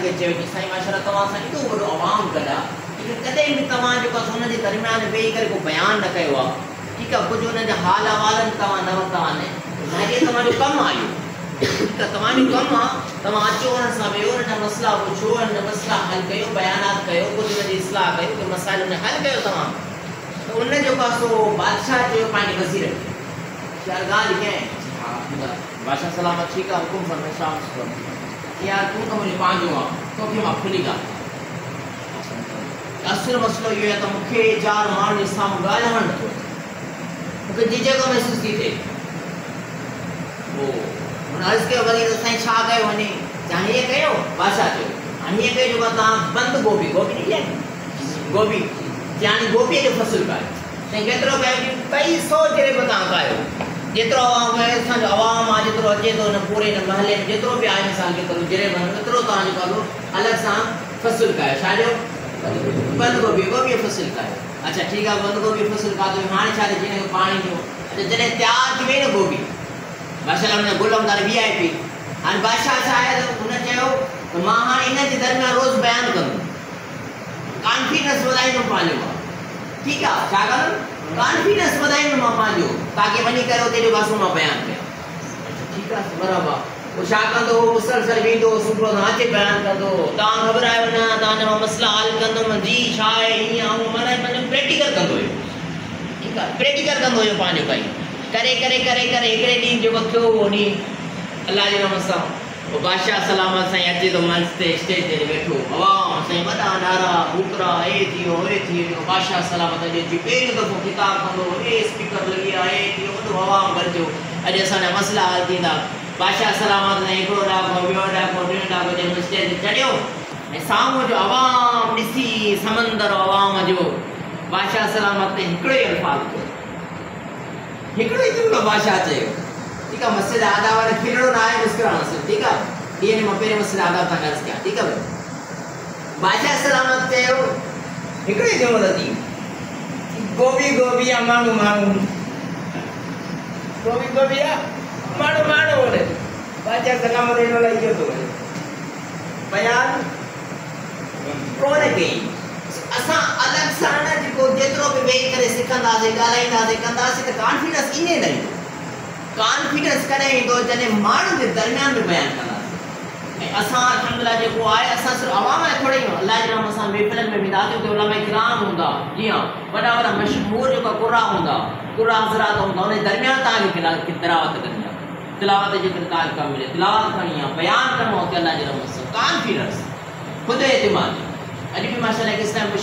खे चयो कि साईं माशाल्लाह तव्हां सां एॾो वॾो आवाम कढा, कॾहिं बि तव्हां जेको आहे हुन जे दरमियान वेही करे को बयानु न कयो आहे, ठीकु आहे, कुझु हुन जा हाल अहवालनि तव्हां न वरिता आहिनि, हाणे तव्हांजो कमु आयो, ठीकु आहे, तव्हांजो कमु आहे, तव्हां अचो हुन सां वेहो, हुन जा मसइला पुछो, हुन जा मसइला हल कयो, बयानात कयो, कुझु हुन जी इस्लाह कयो, कुझु मसाइल हुन हल कयो तव्हां। त उन जेको आहे सो बादशाह चयो पंहिंजे वज़ीर खे, छा ॻाल्हि कंहिं? हा बादशाह सलामत ठीकु आहे, हुकुम फरमाए शाम यार तूं त मुंहिंजो पंहिंजो आहे, तोखे मां खुली ॻाल्हि असुलु मसइलो इहो आहे त मूंखे 4 माण्हुनि जे साम्हूं ॻाल्हाइणु नथो अचे, मूंखे झिझक महसूसु थी थिए। हुन अर्ज़ु कयो वरी त साईं छा कयो वञे? हाणे हीअं कयो, बादशाह चयो हाणे हीअं कयो जेको तव्हां बंदि गोभी गोभी ॾिठी आहे गोभी हाणे गोभीअ जो फ़सुलु कयो, साईं केतिरो कयो कि 200 जहिड़े बि तव्हां कयो, जेतिरो असांजो आवाम आहे जेतिरो अचे थो हिन पूरे हिन महले में जेतिरो बि आहे इंसान केतिरो जहिड़े एतिरो तव्हां जेको आहे अलॻि सां फ़सुलु कयो, छाजो बंदि गोभी गोभी जो फ़सुलु कयो। अच्छा ठीकु आहे, बंदि गोभी फ़सुलु कातो हाणे छा ॾिजे हिन खे पाणी ॾियो। अच्छा जॾहिं तयारु थी वई न गोभी, बादशाह हुन गुलाम दार VIP, हाणे बादशाह छा आहे त हुन चयो त मां हाणे इन जे दरमियान रोज़ बयानु कंदुमि, कॉन्फिडेंस वधाईंदुमि पंहिंजो, ठीकु आहे, छा कंदुमि कॉन्फिडेंस वधाईंदुमि मां पंहिंजो, ताकी वञी करे उते जेको आहे मां बयानु कयां। ठीकु आहे बराबरि, पोइ छा कंदो मुसलसल वेंदो, सुबुह खां अचे बयानु कंदो, तव्हां घबरायो न, तव्हांजा मां मसइला हल कंदुमि, जी छा आहे हीअं ऐं माना पंहिंजो प्रैक्टिकल कंदो हुयो, ठीकु आहे, प्रैक्टिकल कंदो हुयो पंहिंजो कई करे करे करे करे हिकिड़े ॾींहुं जेको थियो उहो ॾींहुं अलाह जे नाम सां पोइ बादशाह सलामत साईं अचे थो मंच ते स्टेज ते वेठो, अवाम साईं वॾा नारा बुकरा हे थी वियो हे थी वियो, बादशाह सलामत अॼु पहिरियों दफ़ो ख़िताब कंदो, हे स्पीकर लॻी आहे, हे थी वियो, वॾो अवाम गॾिजो, अॼु असांजा मसइला हल थींदा। बादशाह सलामत ने हिकिड़ो ॾाको ॿियो ॾाको टियों ॾाको जॾहिं स्टेज ते चढ़ियो ऐं साम्हूं जो अवाम ॾिसी समंदर अवाम जो बादशाह सलामत ने हिकिड़ो ई अल्फाज़ चयो, हिकिड़ो ई जुमिलो बादशाह चयो, ठीकु आहे, मसइला अदा वारे खिलणो न आहे, मुस्कुराइणो सिर्फ़ु, ठीकु आहे, ॾींहं में मां पहिरें मसइला अदा सां अर्ज़ु कयां, ठीकु आहे। बादशाह सलामत चयो हिकिड़ो ई जुमिलो थी, गोभी गोभी आहे माण्हू माण्हू, गोभी गोभी आहे माण्हू माण्हू वञे, बादशाह सलामत हिन लाइ इहो थो वञे बयानु कोन कई। असां अलॻि सां न जेको जेतिरो बि वेही करे सिखंदासीं ॻाल्हाईंदासीं कंदासीं त कॉन्फिडेंस ईअं न ईंदो, कॉन्फिडेंस कॾहिं ईंदो जॾहिं माण्हू जे दरमियान में बयानु कंदासीं। ऐं असां अल्हम्दुलिल्लाह जेको आहे असां सिर्फ़ु अवाम जा थोरा ई अलाह जे नाम सां महफ़िलनि में वेंदासीं उते उलमा किराम हूंदा, जी हाँ वॾा वॾा मशहूर जेका क़ुरा हूंदा, क़ुरा हज़रात हूंदा, उन जे दरमियान तव्हांखे तिलावत करणी आहे, तिलावत जे करे तव्हांखे कमु मिले, तिलावत करणी आहे, बयानु करिणो आहे उते अलाह जे नाम सां, कॉन्फिडेंस ख़ुदि एतिमाद। अॼु बि माशाअल्लाह किस टाइम